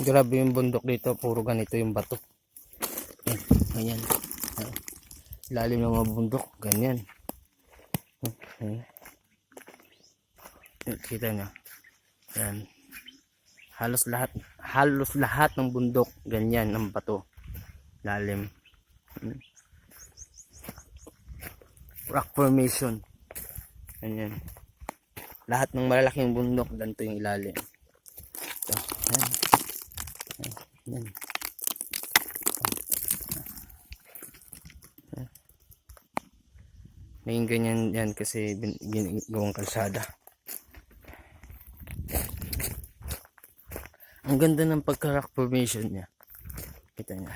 Grabe yung bundok dito, puro ganito yung bato. Ganyan. Lalim ng mga bundok, ganyan. Kita nyo. Yan. Halos lahat ng bundok ganyan ng bato. Lalim. Rock formation. Ganyan. Lahat ng malalaking bundok ganito yung ilalim. So, yan. Yan. May ganyan yan kasi ginagawang kalsada. Ang ganda ng pagka-rock formation niya. Kita niya.